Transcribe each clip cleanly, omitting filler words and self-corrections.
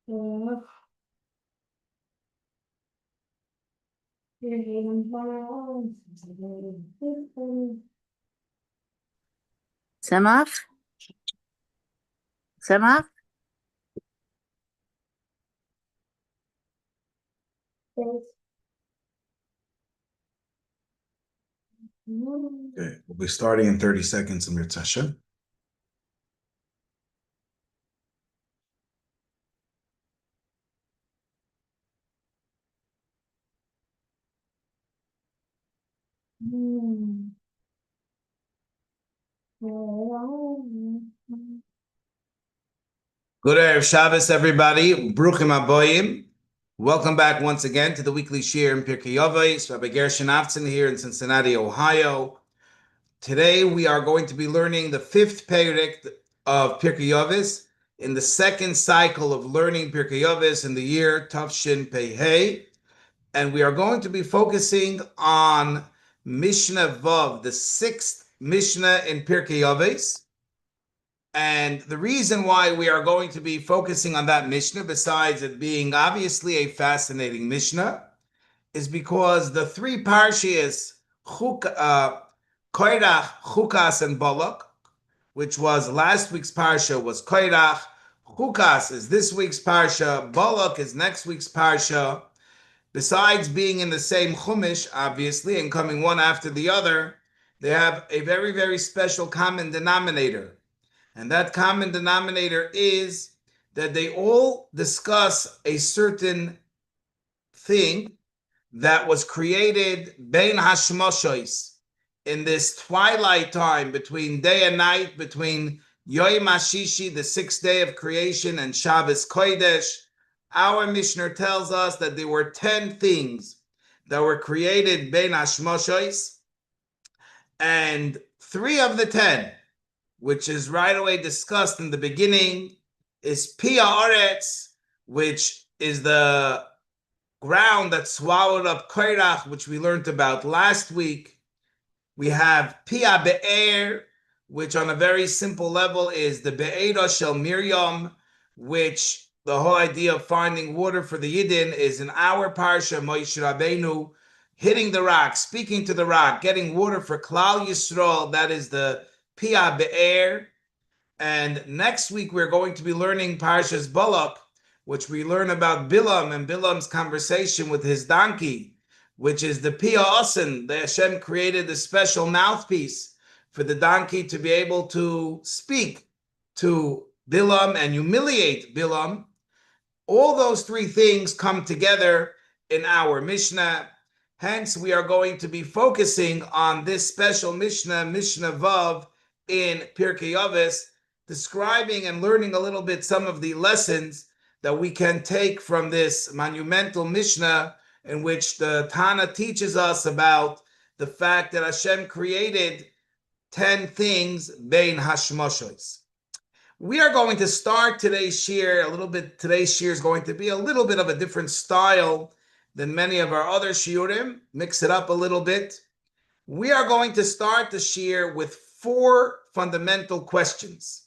سمح سمح. Okay, we'll be starting in 30 seconds, Amir Tasha. Good Erev Shabbos, everybody. Bruchim Aboyim. Welcome back once again to the weekly shir in Pirkei Avos. Rabbi Gershon Avtzon here in Cincinnati, Ohio. Today we are going to be learning the fifth Perek of Pirkei Avos in the second cycle of learning Pirkei Avos in the year Tavshin Pei. And we are going to be focusing on Mishnah Vav, the sixth Mishnah in Pirkei Avos. And the reason why we are going to be focusing on that Mishnah, besides it being obviously a fascinating Mishnah, is because the three Parshias, Korach, Chukas, and Balak, which was last week's Parsha, was Korach. Chukas is this week's Parsha. Balak is next week's Parsha. Besides being in the same Chumash, obviously, and coming one after the other, they have a very, very special common denominator. And that common denominator is that they all discuss a certain thing that was created Bein Hashmoshois, in this twilight time between day and night, between Yom HaShishi, the sixth day of creation, and Shabbos Kodesh. Our Mishnah tells us that there were 10 things that were created Bein Hashmoshois, and 3 of the 10, which is right away discussed in the beginning, is Pia Aretz, which is the ground that swallowed up Korach, which we learned about last week. We have Pia Be'er, which on a very simple level is the Be'era Shel Miriam, which the whole idea of finding water for the Yidden is in our Parsha, Moshe Rabbeinu, hitting the rock, speaking to the rock, getting water for Klal Yisrael. That is the Pia Be'er. And next week we're going to be learning Parshas Balak, which we learn about Bilam and Bilam's conversation with his donkey, which is the Pia Osen. The Hashem created a special mouthpiece for the donkey to be able to speak to Bilam and humiliate Bilam. All those 3 things come together in our Mishnah. Hence, we are going to be focusing on this special Mishnah, Mishnah Vav, in Pirkei Avos, describing and learning a little bit some of the lessons that we can take from this monumental Mishnah, in which the Tana teaches us about the fact that Hashem created 10 things, Bein Hashmoshois. We are going to start today's shir a little bit. Today's shir is going to be a little bit of a different style than many of our other shiurim. Mix it up a little bit. We are going to start the shir with 4 fundamental questions.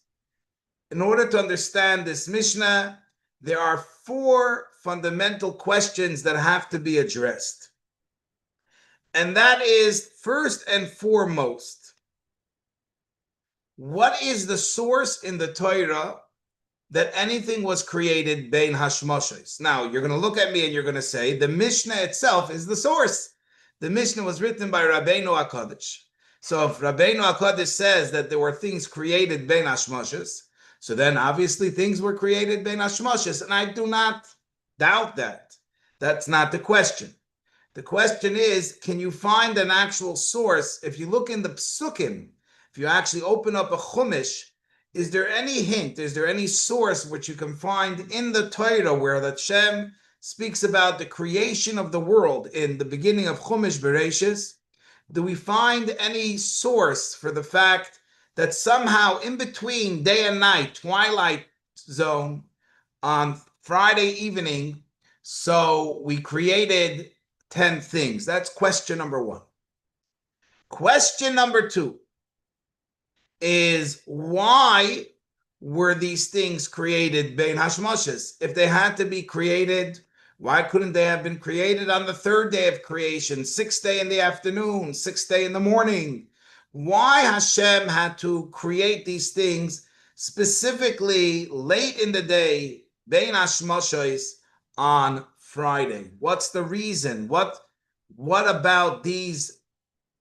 In order to understand this Mishnah, there are 4 fundamental questions that have to be addressed. And that is, first and foremost, what is the source in the Torah that anything was created Bein Hashmoshes? Now, you're going to look at me and you're going to say, the Mishnah itself is the source. The Mishnah was written by Rabbeinu HaKadosh. So if Rabbeinu HaKadosh says that there were things created Bein Hashmoshes, so then obviously things were created Bein Hashmoshes, and I do not doubt that. That's not the question. The question is, can you find an actual source? If you look in the Psukim, if you actually open up a Chumash, is there any hint, is there any source which you can find in the Torah where the Hashem speaks about the creation of the world in the beginning of Chumash Bereshis? Do we find any source for the fact that somehow in between day and night, twilight zone, on Friday evening, so we created 10 things? That's question number 1. Question number 2 is, why were these things created bein hashmoshes? If they had to be created, why couldn't they have been created on the third day of creation, sixth day in the afternoon, sixth day in the morning? Why Hashem had to create these things specifically late in the day, bein hashmoshes, on Friday? What's the reason? What about these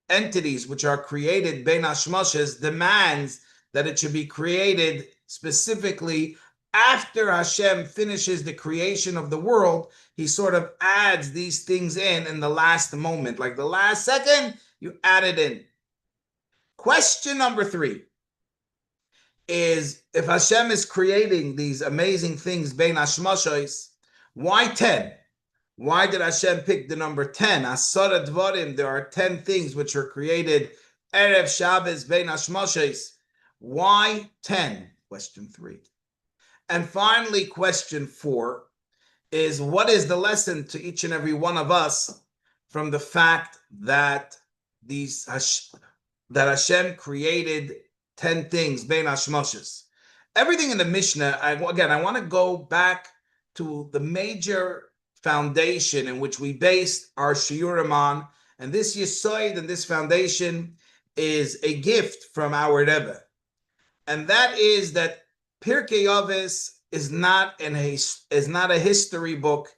entities which are created bein hashmoshes demands that it should be created specifically after Hashem finishes the creation of the world? He sort of adds these things in the last moment, like the last second, you add it in. Question number 3 is, if Hashem is creating these amazing things bein hashmoshes, why 10? Why did Hashem pick the number 10? Asara dvarim, there are 10 things which were created Erev Shabbos bein hashmoshes. Why 10? Question 3. And finally, question 4 is, what is the lesson to each and every one of us from the fact that that Hashem created 10 things bein hashmoshes? Everything in the Mishnah, I want to go back to the major foundation in which we based our shiurim on, and this yisoid and this foundation is a gift from our Rebbe, and that is that Pirkei Avos is not a history book.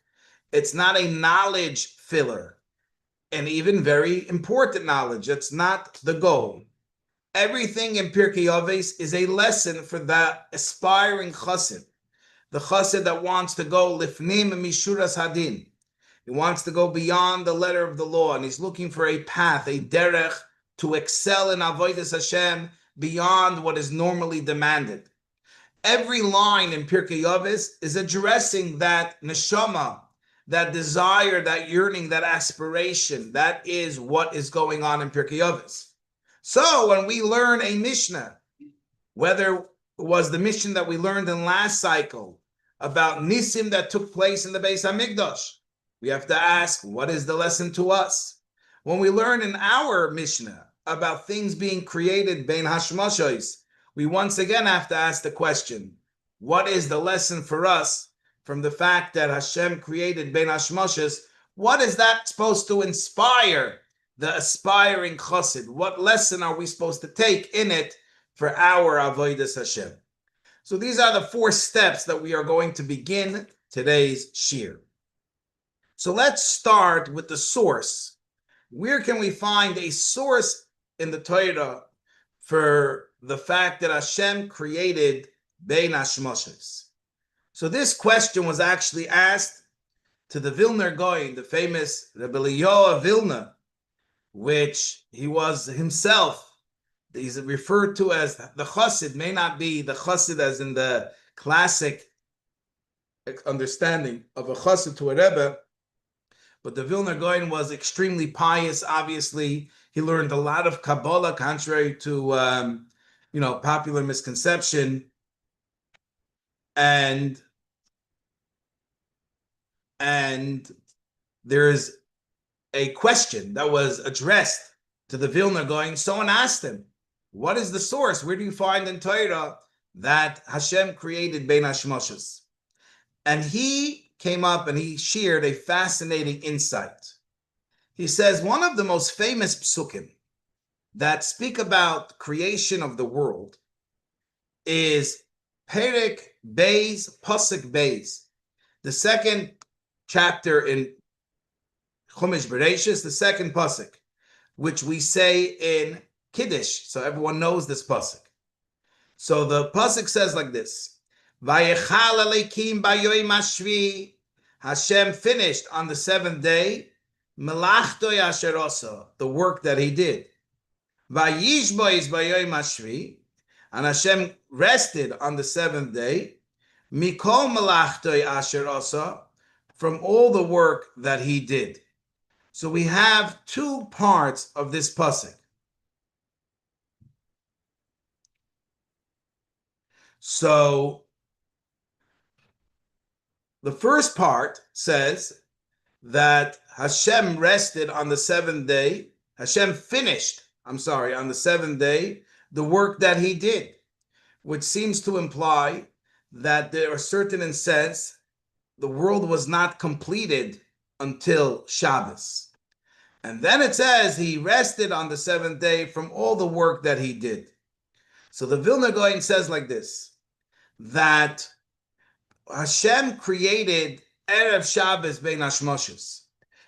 It's not a knowledge filler, and even very important knowledge. That's not the goal. Everything in Pirkei Avos is a lesson for that aspiring chassid, the chassid that wants to go lifnim mishuras hadin. He wants to go beyond the letter of the law, and he's looking for a path, a derech, to excel in avodas Hashem beyond what is normally demanded. Every line in Pirkei Avos is addressing that neshama, that desire, that yearning, that aspiration. That is what is going on in Pirkei Avos. So when we learn a Mishnah, whether it was the Mishnah that we learned in last cycle about Nisim that took place in the Beis HaMikdash, we have to ask, what is the lesson to us? When we learn in our Mishnah about things being created bein hashmoshes, we once again have to ask the question, what is the lesson for us from the fact that Hashem created bein hashmoshes? What is that supposed to inspire the aspiring chassid? What lesson are we supposed to take in it for our avodas Hashem? So these are the 4 steps that we are going to begin today's shir. So let's start with the source. Where can we find a source in the Torah for the fact that Hashem created bein hashmoshes? So this question was actually asked to the Vilna Gaon, the famous Rebbe Eliyahu of Vilna, which he was himself. He's referred to as the chassid, may not be the chassid as in the classic understanding of a chassid to a rebbe, but the Vilna Gaon was extremely pious. Obviously, he learned a lot of Kabbalah, contrary to popular misconception, and there is a question that was addressed to the Vilna Gaon. Someone asked him, what is the source? Where do you find in Torah that Hashem created bein hashmoshes? And he came up and he shared a fascinating insight. He says one of the most famous psukim that speak about creation of the world is Pirkei Beis, Pasuk Beis, the second chapter in Chumash Bereshis, the second pasuk, which we say in Kiddush, so everyone knows this pasuk. So the pasuk says like this: Vayechal Elokim bayoyim hashvi. Hashem finished on the 7th day melachto asher asa, the work that he did. Vayishbois bayoyim hashvi, and Hashem rested on the 7th day mikol melachto asher asa, from all the work that he did. So we have 2 parts of this pasuk. So the first part says that Hashem rested on the 7th day. Hashem finished, on the 7th day, the work that he did. which seems to imply that there are certain in sense the world was not completed until Shabbos. And then it says he rested on the seventh day from all the work that he did. So the Vilna Gaon says like this, that Hashem created Erev Shabbos Bein Hashmoshes.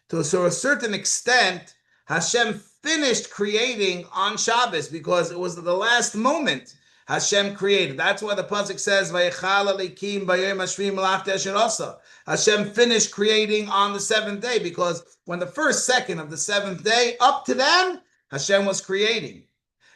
To a certain extent, Hashem finished creating on Shabbos because it was the last moment Hashem created. That's why the pasuk says, "Vayechal Elikim b'yom hashvi malachta asher asa." Hashem finished creating on the seventh day because when the first second of the seventh day, up to then, Hashem was creating.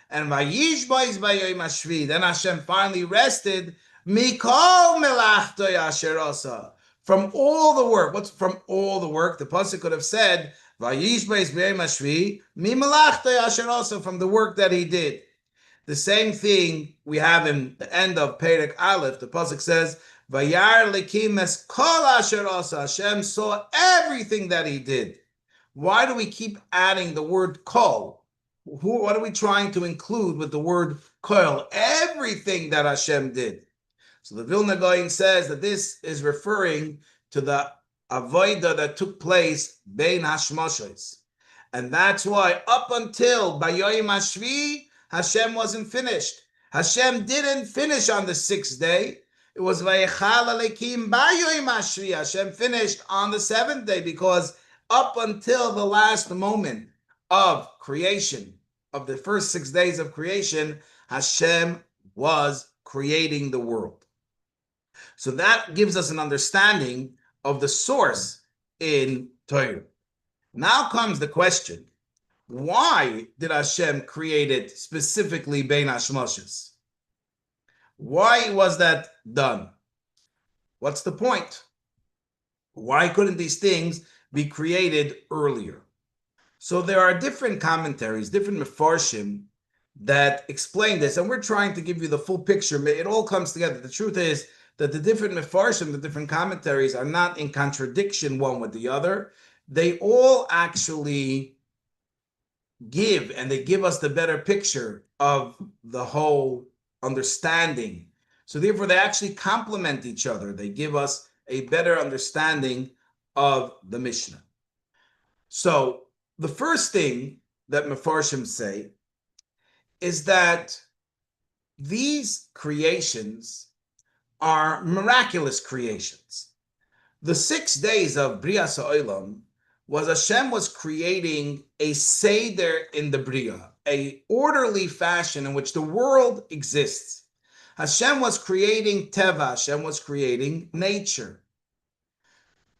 And Vayishbois b'yom hashvi, then Hashem finally rested Mikol melachto asher asa, from all the work. What's from all the work? The pasuk could have said, "Vayishbeis b'yom hashvi mi melachto asher asa," from the work that he did. The same thing we have in the end of Perek Aleph. The pasuk says, "Vayar likim es kol asher asa." Hashem saw everything that he did. Why do we keep adding the word kol? What are we trying to include with the word kol? Everything that Hashem did. So the Vilna Gaon says that this is referring to the avodah that took place bein hashmoshes. And that's why up until Bayoyim Hashvi, Hashem wasn't finished. Hashem didn't finish on the sixth day. It was Vayechal Elikim Bayoyim Hashvi. Hashem finished on the seventh day because up until the last moment of creation, of the first 6 days of creation, Hashem was creating the world. So that gives us an understanding of the source in Torah. Now comes the question, why did Hashem create it specifically Bein Hashmoshes? Why was that done? What's the point? Why couldn't these things be created earlier? So there are different commentaries, different mefarshim that explain this, and we're trying to give you the full picture. It all comes together. The truth is that the different mefarshim, the different commentaries are not in contradiction one with the other. They all actually give, and they give us the better picture of the whole understanding. So therefore, they actually complement each other. They give us a better understanding of the Mishnah. So the first thing that mefarshim say is that these creations are miraculous creations. The 6 days of Brias HaOlam was Hashem was creating a seder in the Bria, a orderly fashion in which the world exists. Hashem was creating Teva, Hashem was creating nature.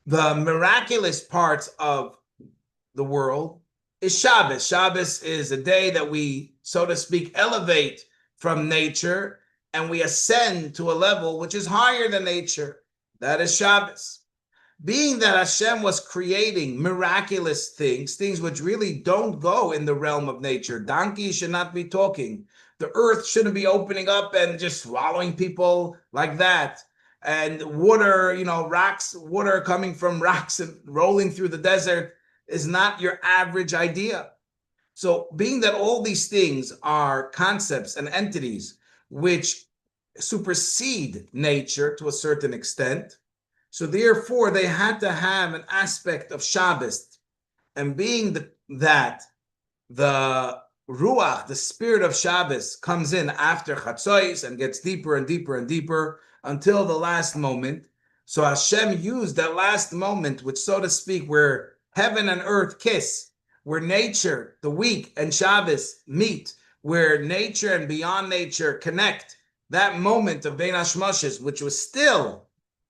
The miraculous parts of the world is Shabbos. Shabbos is a day that we, so to speak, elevate from nature and we ascend to a level which is higher than nature. That is Shabbos. Being that Hashem was creating miraculous things, things which really don't go in the realm of nature. Donkeys should not be talking. The earth shouldn't be opening up and just swallowing people like that. And water, rocks, water coming from rocks and rolling through the desert is not your average idea. So being that all these things are concepts and entities which supersede nature to a certain extent, so therefore they had to have an aspect of Shabbos. And being that the Ruach, the spirit of Shabbos, comes in after Chatzos and gets deeper and deeper and deeper until the last moment. So Hashem used that last moment, which, so to speak, where heaven and earth kiss, where nature, the week, and Shabbos meet, where nature and beyond nature connect, that moment of Bein Hashmoshes, which is still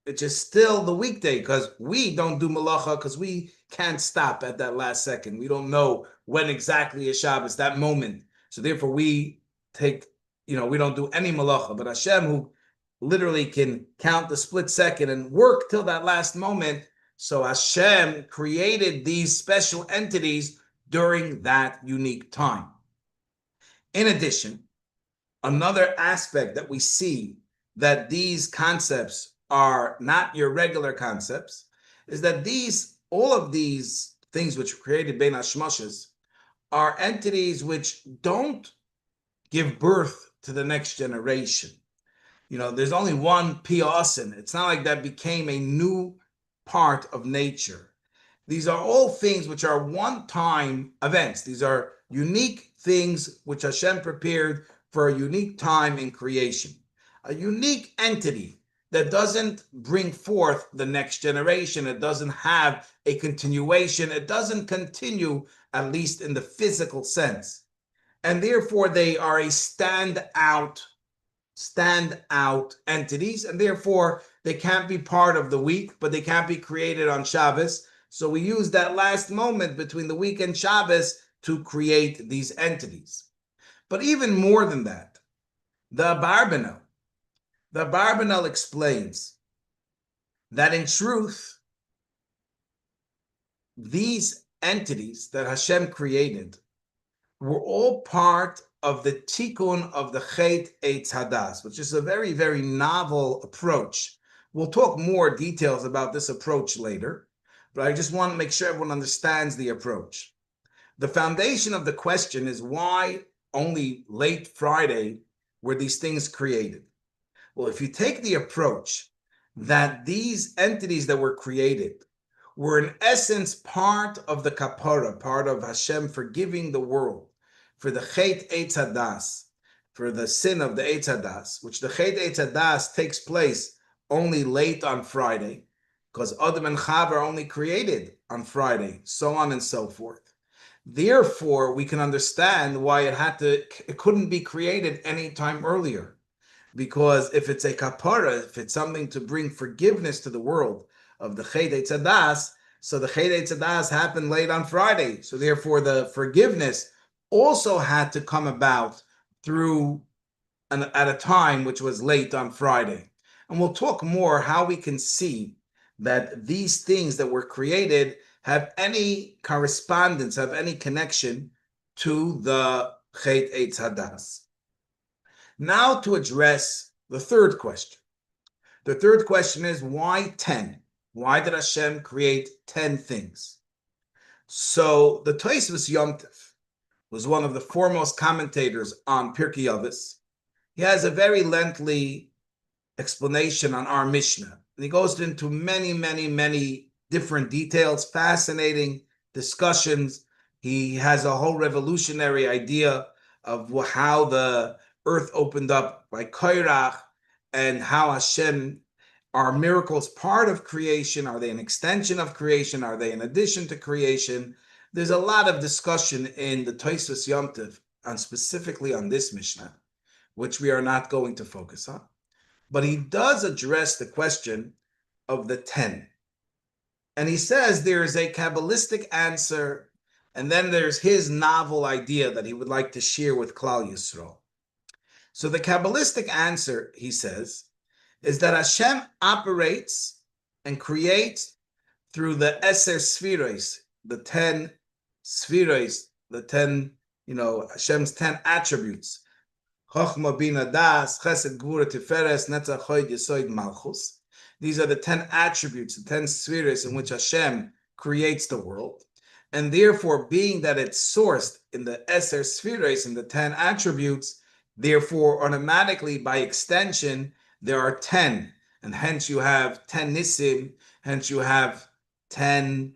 the weekday, because we don't do malacha, because we can't stop at that last second. We don't know when exactly is Shabbos, that moment. So therefore we take, we don't do any malacha. But Hashem, who literally can count the split second and work till that last moment, so Hashem created these special entities during that unique time. In addition, another aspect that we see that these concepts are not your regular concepts is that all of these things which were created Bein Hashmoshes are entities which don't give birth to the next generation. There's only one piasin. It's not like that became a new part of nature. These are all things which are one-time events. These are unique things which Hashem prepared for a unique time in creation, a unique entity that doesn't bring forth the next generation. It doesn't have a continuation. It doesn't continue, at least in the physical sense. And therefore, they are a standout entities, and therefore they can't be part of the week, but they can't be created on Shabbos. So we use that last moment between the week and Shabbos to create these entities. But even more than that, the Barbanel explains that in truth, these entities that Hashem created were all part of the tikkun of the Chet Eitz Hadas, which is a very, very novel approach. We'll talk more details about this approach later, but I just want to make sure everyone understands the approach. The foundation of the question is why only late Friday were these things created? Well, if you take the approach that these entities that were created were in essence part of the kapara, part of Hashem forgiving the world, for the Chet Eitz Hadas, for the sin of the Eitz Hadas, which the Chet Eitz Hadas takes place only late on Friday, because Adam and Chava are only created on Friday, so on and so forth. Therefore, we can understand why it couldn't be created any time earlier. Because if it's a kapara, if it's something to bring forgiveness to the world of the Chet Eitz Hadas, so the Chet Eitz Hadas happened late on Friday. So therefore, the forgiveness also had to come about at a time which was late on Friday. And we'll talk more how we can see that these things that were created have any correspondence, have any connection to the Chet Eitz Hadas. Now to address the third question. The third question is, why 10? Why did Hashem create 10 things? So the Tosfos Yom Tov was one of the foremost commentators on Pirkei Avos. He has a very lengthy explanation on our Mishnah. And he goes into many, many, many different details, fascinating discussions. He has a whole revolutionary idea of how the earth opened up by Koirach, and how Hashem, are miracles part of creation? Are they an extension of creation? Are they in addition to creation? There's a lot of discussion in the Tosfos Yom Tov, and specifically on this Mishnah, which we are not going to focus on. But he does address the question of the 10. And he says there is a Kabbalistic answer, and then there's his novel idea that he would like to share with Klal Yisrael. So the Kabbalistic answer, he says, is that Hashem operates and creates through the Eser Sfiros, the 10 Sfiros, the 10, Hashem's 10 attributes. Chochma, Bina, Das, Chesed, Gvura, Tiferes, Netzach, Hod, Yesod, Malchus. These are the 10 attributes, the 10 Sfiros in which Hashem creates the world. And therefore, being that it's sourced in the Eser Sfiros, in the 10 attributes, therefore, automatically, by extension, there are 10. And hence you have 10 Nisim, hence you have 10,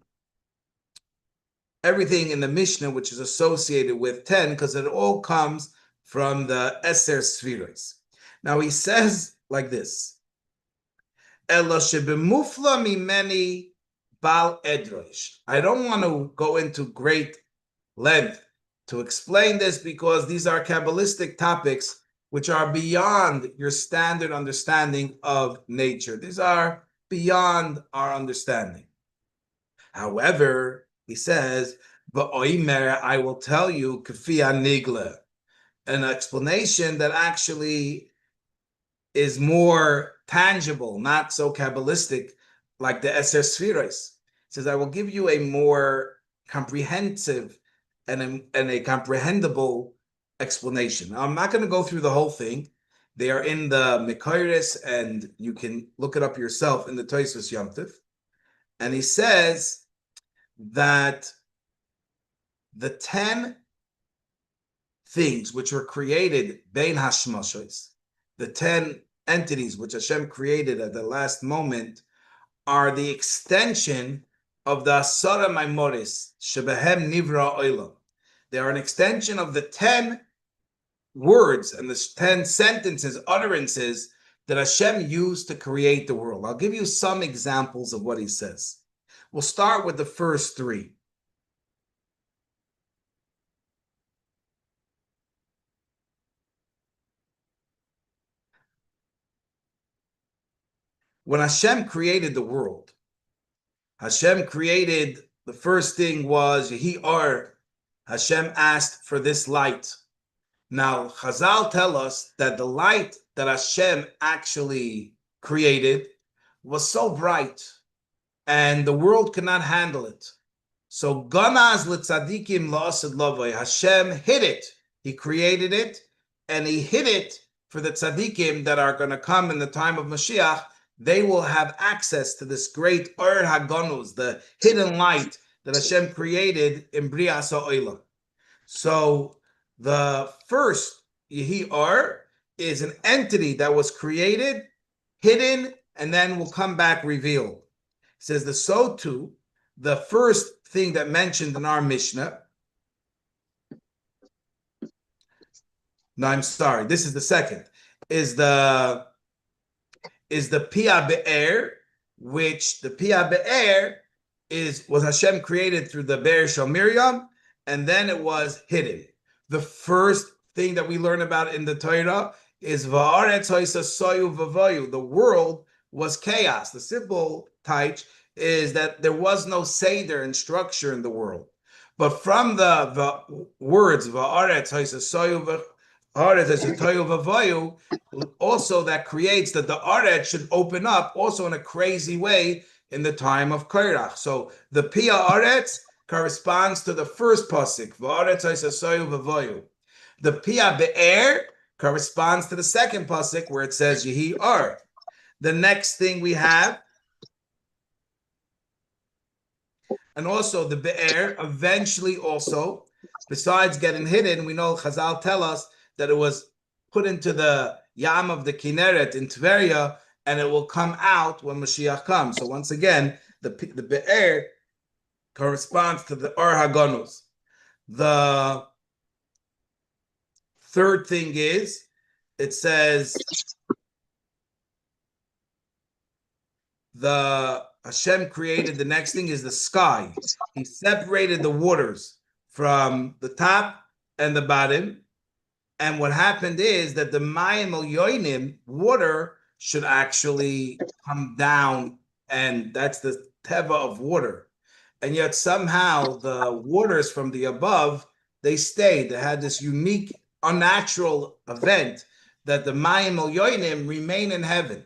everything in the Mishnah which is associated with 10, because it all comes from the Eser Sfiros. Now he says like this, Elo shebemufla mimeni bal edrosh. I don't want to go into great length to explain this, because these are Kabbalistic topics which are beyond your standard understanding of nature. These are beyond our understanding. However, he says, Ba'oimer, I will tell you, kafia nigle, an explanation that actually is more tangible, not so Kabbalistic, like the Eser Sfiros. He says, I will give you a more comprehensive and a comprehensible explanation. Now, I'm not going to go through the whole thing. They are in the Mekayres, and you can look it up yourself in the Tosfos Yom Tov. And he says that the 10 things which were created, Bein Hashmashos, the 10 entities which Hashem created at the last moment are the extension of the Asara Maimoris, Shebehem Nivra Oilam. They are an extension of the 10 words and the 10 sentences, utterances that Hashem used to create the world. I'll give you some examples of what he says. We'll start with the first three. When Hashem created the world, Hashem created, the first thing was, Yehi Or. Hashem asked for this light. Now, Chazal tell us that the light that Hashem actually created was so bright, and the world could not handle it. So, Ganaz l'tzadikim la'asad lavoi. Hashem hid it. He created it, and he hid it for the tzadikim that are going to come in the time of Mashiach. They will have access to this great Or HaGanuz, the hidden light that Hashem created in Brias HaOlam. So the first Yehi Or is an entity that was created, hidden, and then will come back revealed. It says the so too, the first thing that mentioned in our Mishnah. No, I'm sorry. This is the second. Is the Pia Be'er, which the Pia Be'er was Hashem created through the Be'er Shel Miriam, and then it was hidden. The first thing that we learn about in the Torah is Va'aretz Hoisa Soyu Vavoyu. The world was chaos. The simple taich is that there was no seder and structure in the world. But from the words Va'aretz Hoisa Soyu Vavoyu, also that creates that the Aretz should open up also in a crazy way in the time of Korach. So the Pia Aretz corresponds to the first pasuk, Va'aretz Hosasoyu Vavoyu. The Pia Be'er corresponds to the second pasuk where it says Yehi Or. The next thing we have, and also the Be'er eventually also, besides getting hidden, we know Chazal tell us that it was put into the Yam of the Kinneret in Tveria, and it will come out when Mashiach comes. So once again, the Be'er corresponds to the Or HaGanuz. The third thing is, it says, the Hashem created, the next thing is the sky. He separated the waters from the top and the bottom. And what happened is that the Mayim El Yoinim, water, should actually come down, and that's the teva of water. And yet somehow the waters from the above, they stayed. They had this unique, unnatural event that the Mayim El Yoinim remain in heaven.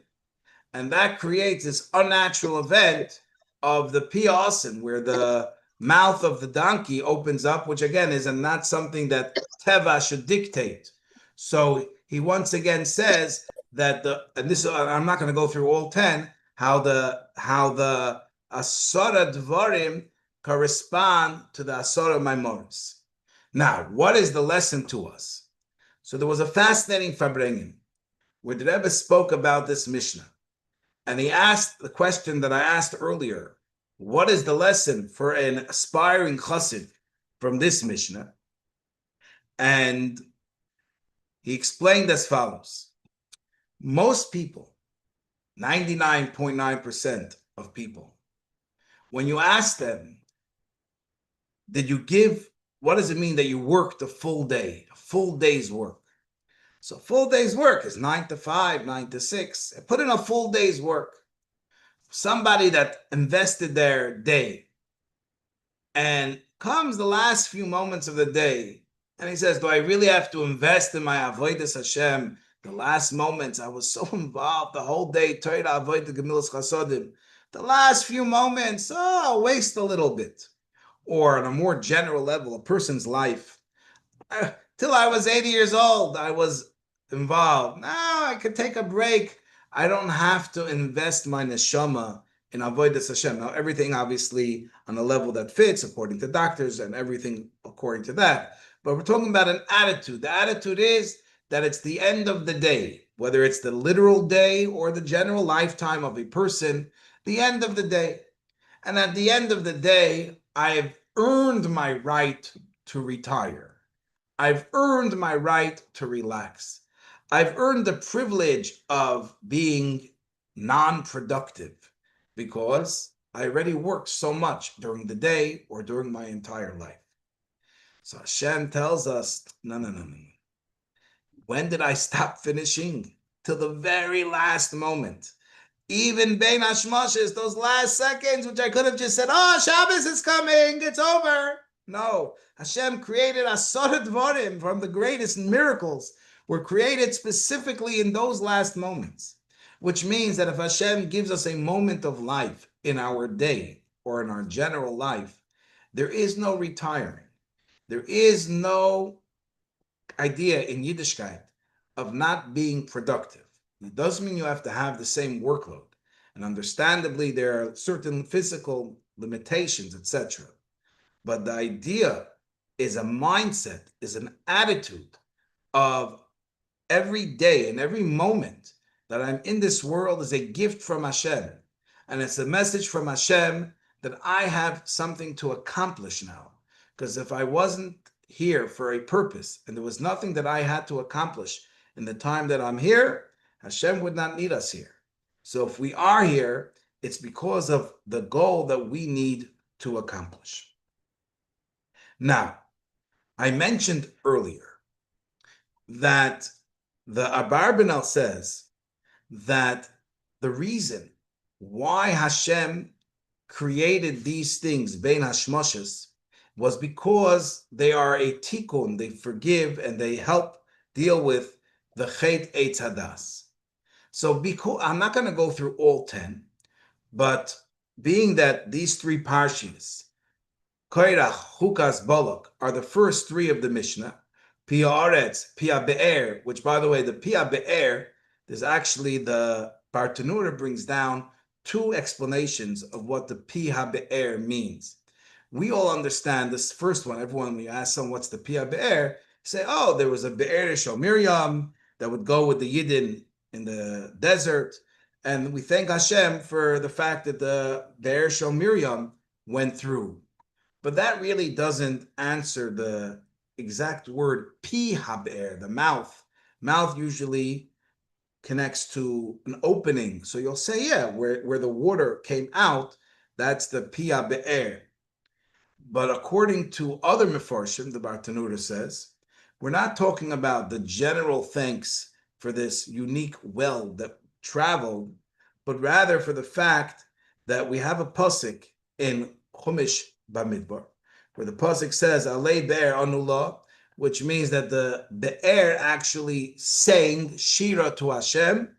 And that creates this unnatural event of the Piyasin, where the mouth of the donkey opens up, which again is not something that Teva should dictate. So he once again says that and this, I'm not going to go through all 10, how the Asara Dvarim correspond to the Asara Maimoris. Now, what is the lesson to us? So there was a fascinating Farbrengen where the Rebbe spoke about this Mishnah. And he asked the question that I asked earlier, what is the lesson for an aspiring chassid from this Mishnah? And he explained as follows. Most people, 99.9% of people, when you ask them, what does it mean that you worked a full day, a full day's work? So full day's work is 9 to 5, 9 to 6. Put in a full day's work. Somebody that invested their day and comes the last few moments of the day and he says, do I really have to invest in my avodas Hashem? The last moments, I was so involved the whole day, Torah, avodah, gemilas chasodim. The last few moments, I'll waste a little bit. Or on a more general level, a person's life. Till I was 80 years old, I was involved. Now I could take a break. I don't have to invest my neshama in avodas Hashem. Now, everything obviously on a level that fits according to doctors and everything according to that. But we're talking about an attitude. The attitude is that it's the end of the day. whether it's the literal day or the general lifetime of a person, the end of the day. And at the end of the day, I've earned my right to retire. I've earned my right to relax. I've earned the privilege of being non-productive because I already worked so much during the day or during my entire life. So Hashem tells us, no, no, no, no. When did I stop finishing? Till the very last moment. Even Bein Hashmoshes, those last seconds, which I could have just said, oh, Shabbos is coming, it's over. No, Hashem created Asar Dvarim from the greatest miracles were created specifically in those last moments, which means that if Hashem gives us a moment of life in our day or in our general life, there is no retiring. There is no idea in Yiddishkeit of not being productive. It doesn't mean you have to have the same workload. And understandably, there are certain physical limitations, etc. But the idea is a mindset, is an attitude of every day and every moment that I'm in this world is a gift from Hashem. And it's a message from Hashem that I have something to accomplish now. Because if I wasn't here for a purpose and there was nothing that I had to accomplish in the time that I'm here, Hashem would not need us here. So if we are here, it's because of the goal that we need to accomplish. Now, I mentioned earlier that the Abarbanel says that the reason why Hashem created these things, Bein Hashmoshes, was because they are a tikkun, they forgive and they help deal with the Chet Eitz Hadas. So I'm not going to go through all 10, but being that these three parshas, Koirach, Chukas, Balak, are the first three of the Mishnah, Pia Aretz, Pia Be'er, which by the way, the Pia Be'er, there's actually the Bartanura brings down two explanations of what the Pia Be'er means. We all understand this first one. Everyone, when you ask someone what's the Pia Be'er, say, oh, there was a Be'er Shel Miriam that would go with the Yidden in the desert. And we thank Hashem for the fact that the Be'er Shel Miriam went through. But that really doesn't answer the exact word pi haber, the mouth. Mouth usually connects to an opening. So you'll say, yeah, where the water came out, that's the pi haber. But according to other mefarshim, the Bartanura says, we're not talking about the general thanks for this unique well that traveled, but rather for the fact that we have a pasuk in Chumash Bamidbar, where the pasuk says Alei Be'er Anula, which means that the Be'er actually sang Shira to Hashem,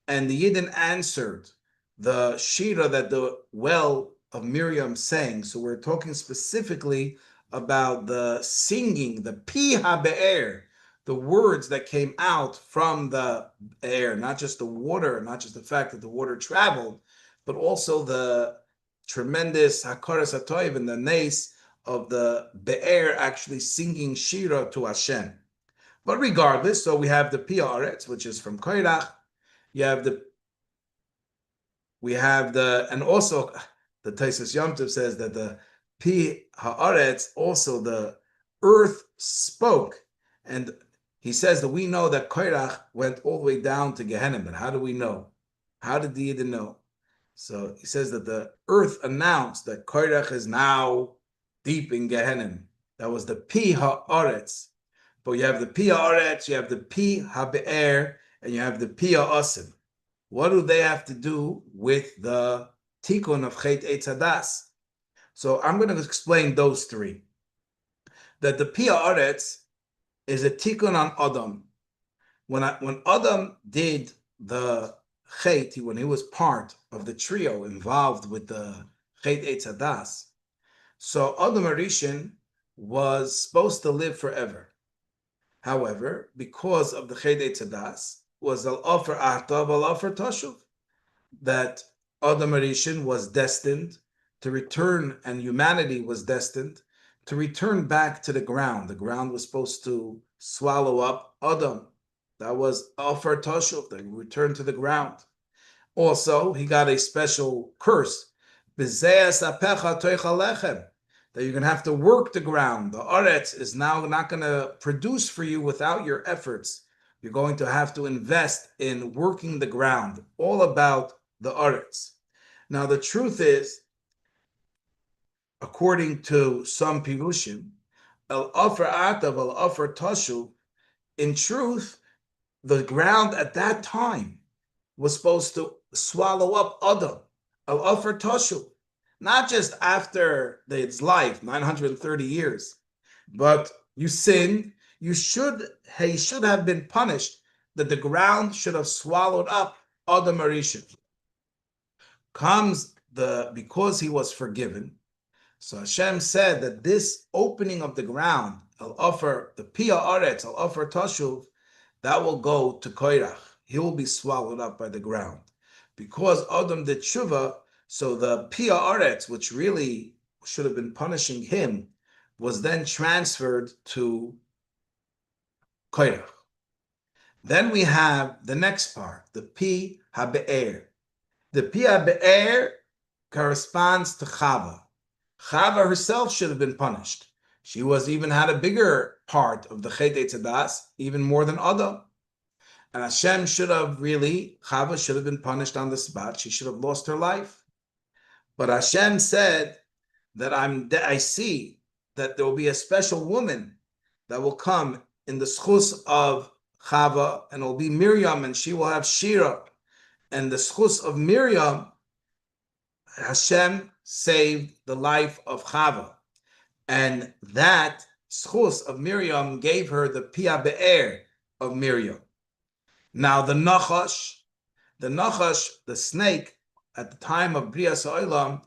and the Yidden answered the Shira that the well of Miriam sang. So we're talking specifically about the singing, the Pi HaBe'er, the words that came out from the air, not just the water, not just the fact that the water traveled, but also the tremendous Hakaras HaToiv and the Nes of the Be'er actually singing Shira to Hashem. But regardless, so we have the Pi Haaretz, which is from Koirach. And also the Taisus Yom Tov says that the Pi Haaretz, also the earth spoke. And he says that we know that Koirach went all the way down to Gehenna. But how do we know? How did the Yidden know? So he says that the earth announced that Koirach is now deep in Gehenna. That was the Pi Haaretz. But you have the Pi Haaretz, you have the Pi HaBe'er, and you have the Pi Ha'asim. What do they have to do with the tikkun of Chet Eitz Hadas? So I'm going to explain those three. That the Pi Haaretz is a tikkun on Adam. When Adam did the Chet, when he was part of the trio involved with the Chet Eitz Hadas, so Adam Arishin was supposed to live forever. However, because of the Chet Eitz Hadas, was al-Ofer Ahtav, al-Ofer Toshuv, that Adam Arishin was destined to return, and humanity was destined to return back to the ground. The ground was supposed to swallow up Adam. That was Alfer Toshuv, they returned to the ground. Also, he got a special curse, Bezeas apecha toicha lechem, that you're going to have to work the ground. The Aretz is now not going to produce for you without your efforts. You're going to have to invest in working the ground, all about the Aretz. Now, the truth is, according to some Pirushim, El Afer Atav, El Afer Tashu, in truth, the ground at that time was supposed to swallow up Adam, El Afer Tashu, not just after its life, 930 years, but you sinned, he should have been punished, that the ground should have swallowed up Adam Arishan. Because he was forgiven, so Hashem said that this opening of the ground, the Pia Aretz, Al Ofer Tashuv, that will go to Koirach. He will be swallowed up by the ground. Because Adam did Tshuva, so the Pia Aretz, which really should have been punishing him, was then transferred to Koirach. Then we have the next part, the Pi HaBe'er. The Pi HaBe'er corresponds to Chava. Chava herself should have been punished. She even had a bigger part of the Chet Eitzadas, even more than Adam. And Hashem Chava should have been punished on the spot. She should have lost her life. But Hashem said that I see that there will be a special woman that will come in the schus of Chava, and it will be Miriam, and she will have Shira. And the schus of Miriam, Hashem saved the life of Chava. And that schus of Miriam gave her the Pia Be'er of Miriam. Now the Nachash, the snake, at the time of Brias Ha'olam,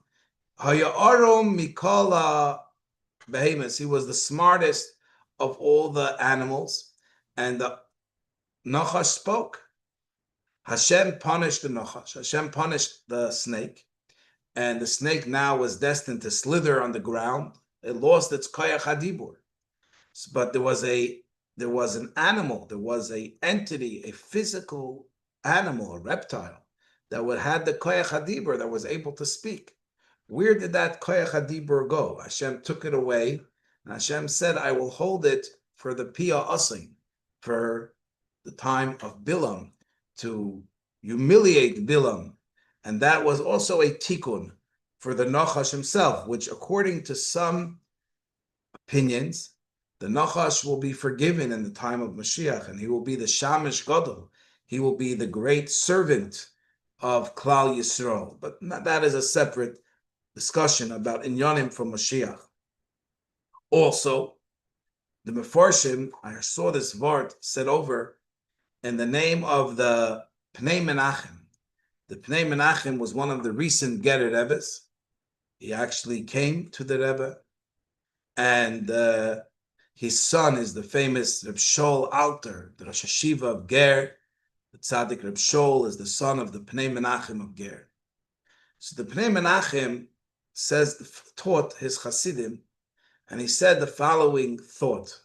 Haya'arom Mikala Behemoths, he was the smartest of all the animals, and the Nachash spoke. Hashem punished the Nachash. Hashem punished the snake, and the snake now was destined to slither on the ground. It lost its koyach hadibur. But there was an animal, there was an entity, a physical animal, a reptile, that had the koyach hadibur, that was able to speak. Where did that koyach hadibur go? Hashem took it away, and Hashem said, I will hold it for the pia asim, for the time of Bilam, to humiliate Bilam. And that was also a tikkun for the Nachash himself, which according to some opinions, the Nachash will be forgiven in the time of Mashiach, and he will be the Shamish Gadol. He will be the great servant of Klal Yisrael. But that is a separate discussion about Inyanim from Mashiach. Also, the Mefarshim, I saw this Vart said over in the name of the Pnei Menachem. The Pnei Menachem was one of the recent Gerer Rebbes. He actually came to the Rebbe, and his son is the famous Reb Shol Alter, the Rosh Hashiva of Ger. The Tzaddik Reb Shol is the son of the Pnei Menachem of Ger. So the Pnei Menachem taught his Hasidim, and he said the following thought.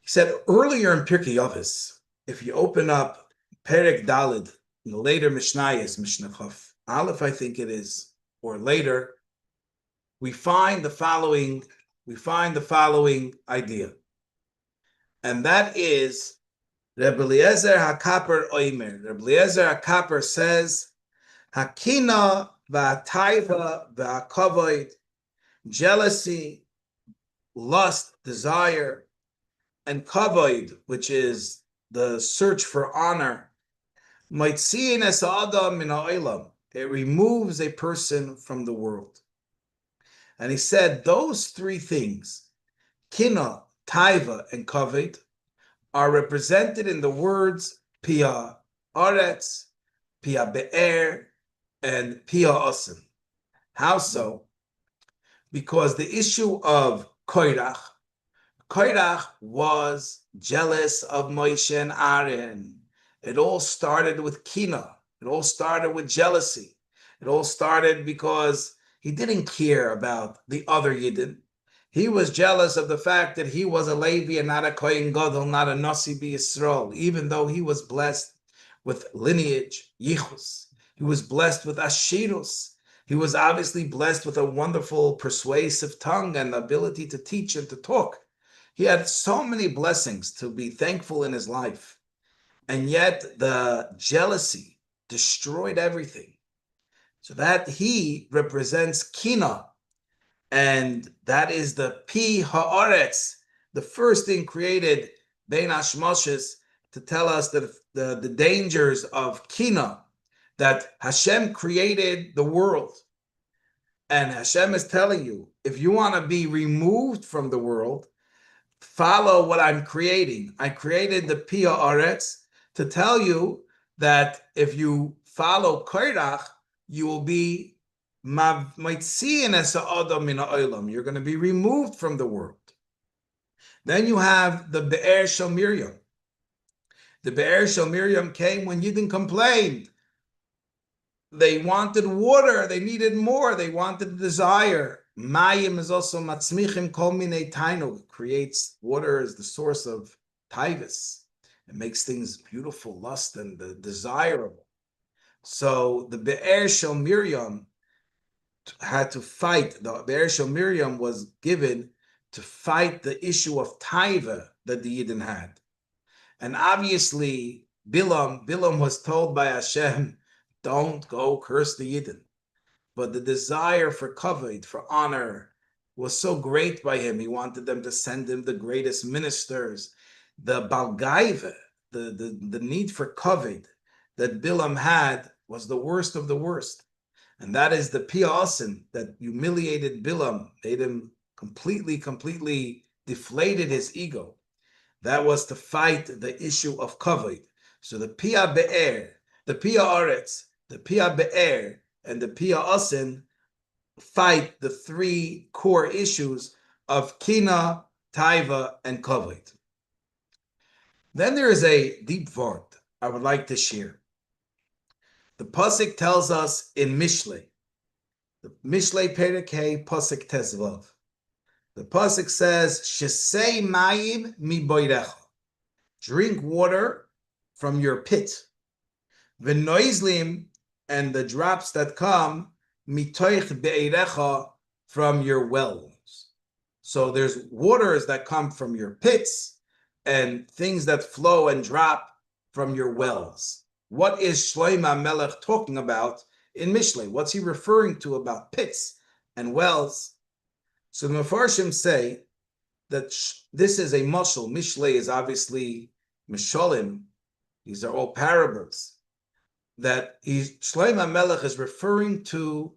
He said earlier in Pirkei Avos, if you open up Perek Dalid, in the later Mishnayos, Mishnah Chaf Aleph, I think it is, or later, we find the following idea, and that is Rebbe Eliezer HaKaper Oimer. Rebbe Eliezer HaKaper says, Hakina v'ataiva v'akavoid, jealousy, lust, desire, and kavoid, which is the search for honor, Moitziin es adam min ha'olam, it removes a person from the world. And he said those three things, kina, taiva, and kavod, are represented in the words pia aretz, pia be'er, and pia asim. How so? Because the issue of Koirach was jealous of Moshe and Aaron. It all started with kina. It all started with jealousy. It all started because he didn't care about the other Yidden. He was jealous of the fact that he was a Levi and not a Kohen Gadol, not a Nasi B'Yisrael, even though he was blessed with lineage, Yichus. He was blessed with Ashirus. He was obviously blessed with a wonderful persuasive tongue and ability to teach and to talk. He had so many blessings to be thankful in his life. And yet the jealousy destroyed everything. So that he represents Kina, and that is the Pi Haaretz, the first thing created, Bein Hashmoshes, to tell us that the dangers of Kina, that Hashem created the world. And Hashem is telling you, if you want to be removed from the world, follow what I'm creating. I created the Pi Haaretz to tell you that if you follow Korach, you will be you're going to be removed from the world. Then you have the Be'er Shel Miriam. The Be'er Shel Miriam came when Yidden complained. They wanted water. They needed more. They wanted desire. Mayim is also matzmichim kol minei tainu. It creates water as the source of taivus. It makes things beautiful, lust, and desirable. So the Be'er Shel Miriam had to fight. The Be'er Shel Miriam was given to fight the issue of taiva that the Yidden had. And obviously, Bilam was told by Hashem, don't go curse the Yidden. But the desire for kavod, for honor, was so great by him. He wanted them to send him the greatest ministers. The balgaiva, the need for kavod that Bilam had was the worst of the worst. And that is the piasin that humiliated Bilam, made him completely deflated his ego. That was to fight the issue of kavod. So the pia be'er, the pia aretz, the pia be'er, and the pia asin fight the three core issues of kina, taiva, and kavod. Then there is a deep vort I would like to share. The pasuk tells us in Mishlei, the Mishlei Pirkei pasuk tezvav. The pasuk says, "Shesei mayim mi boirecha." Drink water from your pit. V'noizlim, and the drops that come mitoich be'erecha, from your wells. So there's waters that come from your pits and things that flow and drop from your wells. What is Shlomo Melech talking about in Mishlei? What's he referring to about pits and wells? So the Mefarshim say that this is a mashal. Mishlei is obviously mishalim. These are all parables. That Shlomo Melech is referring to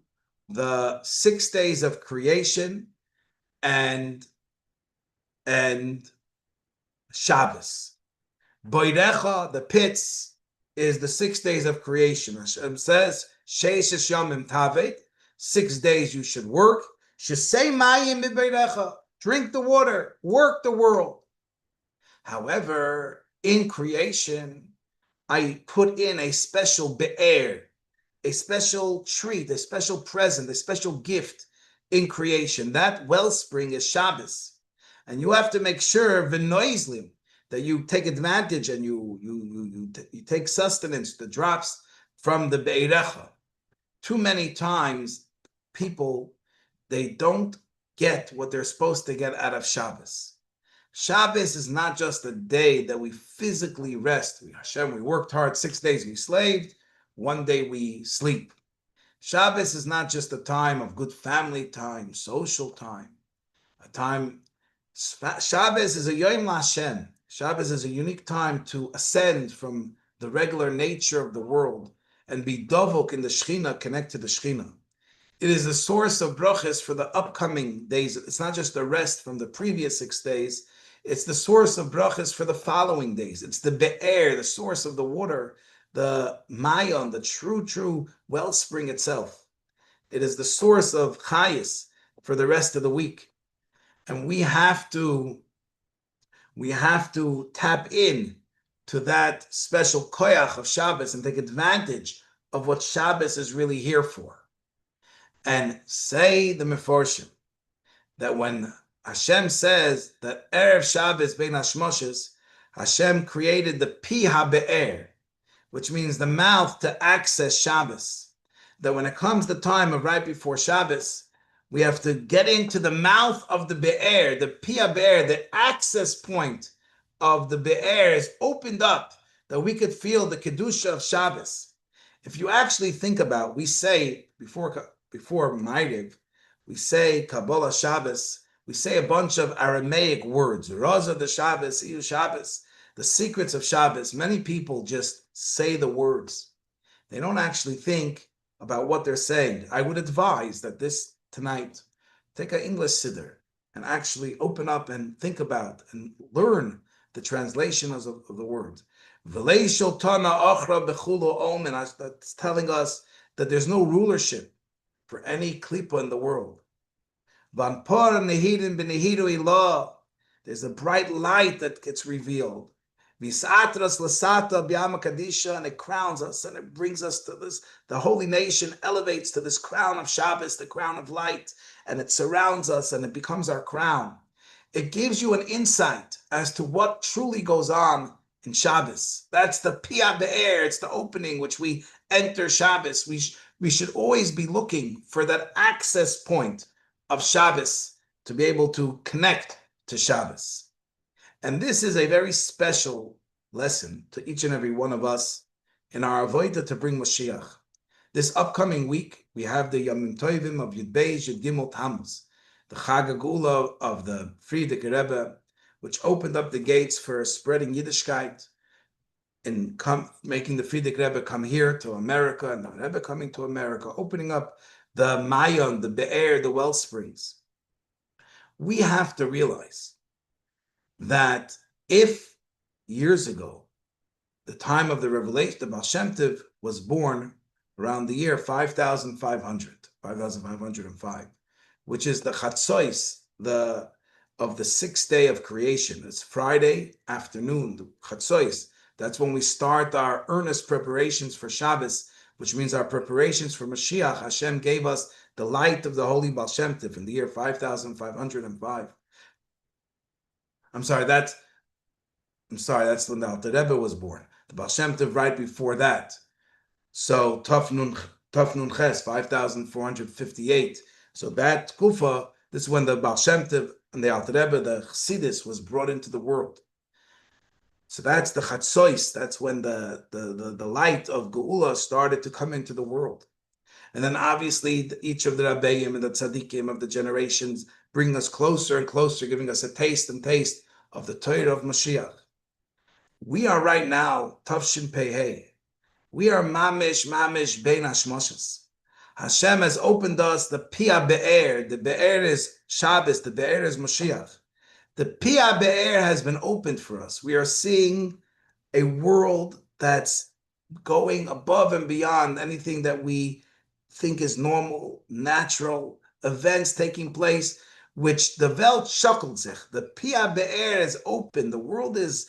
the 6 days of creation and Shabbos. Boirecha, the pits, is the 6 days of creation. Hashem says, Sheishes Yomim Tavet, 6 days you should work. Shesei Mayim B'Beirecha, drink the water, work the world. However, in creation, I put in a special be'er, a special treat, a special present, a special gift in creation. That wellspring is Shabbos. And you have to make sure, v'noizlim, that you take advantage and you take sustenance, the drops from the Be'erecha. Too many times, people, they don't get what they're supposed to get out of Shabbos. Shabbos is not just a day that we physically rest. We worked hard 6 days, we slaved, 1 day we sleep. Shabbos is not just a time of good family time, social time, a time. Shabbos is a Yom LaHashem. Shabbos is a unique time to ascend from the regular nature of the world and be dovok in the Shechina, connect to the Shechina. It is a source of brachas for the upcoming days. It's not just a rest from the previous 6 days. It's the source of brachas for the following days. It's the be'er, the source of the water, the mayon, the true wellspring itself. It is the source of chayis for the rest of the week. And we have to tap in to that special koyach of Shabbos and take advantage of what Shabbos is really here for. And say the Mefarshim that when Hashem says that Erev Shabbos Bein Hashmoshes, Hashem created the Pi HaBe'er, which means the mouth to access Shabbos. That when it comes the time of right before Shabbos, we have to get into the mouth of the Be'er, the Pi HaBe'er, the access point of the Be'er is opened up, that we could feel the Kedusha of Shabbos. If you actually think about, we say, before Ma'ariv, we say Kabbalah Shabbos, we say a bunch of Aramaic words, Raza the Shabbos, Iyu Shabbos, the secrets of Shabbos. Many people just say the words. They don't actually think about what they're saying. I would advise that tonight, take an English siddur and actually open up and think about and learn the translation of the word. That's telling us that there's no rulership for any klipa in the world. There's a bright light that gets revealed. And it crowns us and it brings us to this. The holy nation elevates to this crown of Shabbos, the crown of light, and it surrounds us and it becomes our crown. It gives you an insight as to what truly goes on in Shabbos. That's the Pi Be'er, it's the opening which we enter Shabbos. We should always be looking for that access point of Shabbos to be able to connect to Shabbos. And this is a very special lesson to each and every one of us in our avodah to bring Mashiach. This upcoming week, we have the Yom Tovim of Yud Beis, Yud Gimel Tammuz, the Chag HaGeula of the Pirkei Rebbe, which opened up the gates for spreading Yiddishkeit and making the Pirkei Rebbe come here to America, and the Rebbe coming to America, opening up the Mayon, the Be'er, the well springs. We have to realize that if years ago, the time of the revelation, the Baal Shem Tov was born around the year 5,505, which is the Chatzois, of the sixth day of creation. It's Friday afternoon, the Chatzois. That's when we start our earnest preparations for Shabbos, which means our preparations for Mashiach. Hashem gave us the light of the holy Baal Shem Tov in the year 5,505. That's when the Alter Rebbe was born. The Baal Shem Tov right before that. So Taf Nun Ches, 5,458. So that Kufa, this is when the Baal Shem Tov and the Alter Rebbe, the Chassidus, was brought into the world. So that's the Chatzois. That's when the light of Geula started to come into the world. And then obviously each of the Rabbeim and the Tzaddikim of the generations bring us closer and closer, giving us a taste of the Torah of Mashiach. We are right now, Tavshin Pei. We are Mamish Bein Hashmoshes. Hashem has opened us the Pi Be'er. The Be'er is Shabbos. The Be'er is Mashiach. The Pi Be'er has been opened for us. We are seeing a world that's going above and beyond anything that we think is normal, natural, events taking place, which the Welt shuckelt sich. The Pi Be'er is open. The world is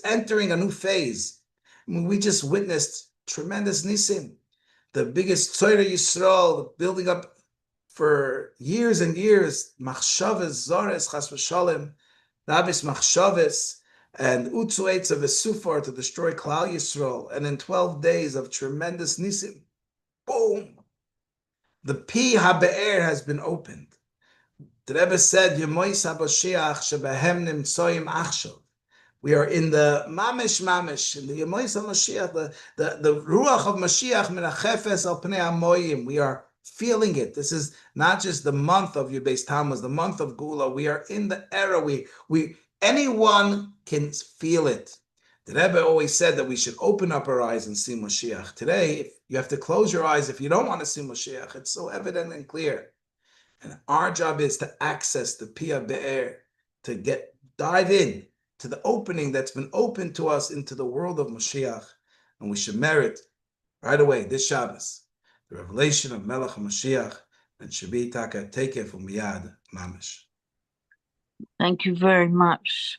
entering a new phase. I mean, we just witnessed tremendous nisim. The biggest Tzorah Yisrael building up for years and years, Machshavas, Zores, Chas v'Shalom, Rabis Machshavas, and Utzuetz of Esufar to destroy Klal Yisrael, and in 12 days of tremendous nisim, boom, the Pi HaBe'er has been opened. The Rebbe said, Yemois HaBashiach shebehem nimtzoyim achshav. We are in the mamish, in the Yemois HaMashiach, the Ruach of Mashiach min hachefes al pnei hamoyim. We are feeling it. This is not just the month of Yud Beis Tammuz, the month of Gula. We are in the era. Anyone can feel it. The Rebbe always said that we should open up our eyes and see Mashiach. Today, you have to close your eyes if you don't want to see Mashiach. It's so evident and clear. And our job is to access the Pi Be'er, to dive in to the opening that's been opened to us into the world of Mashiach. And we should merit right away this Shabbos, the revelation of Melech HaMashiach, and Shabi Taka, take it from Miyad Mamish. Thank you very much.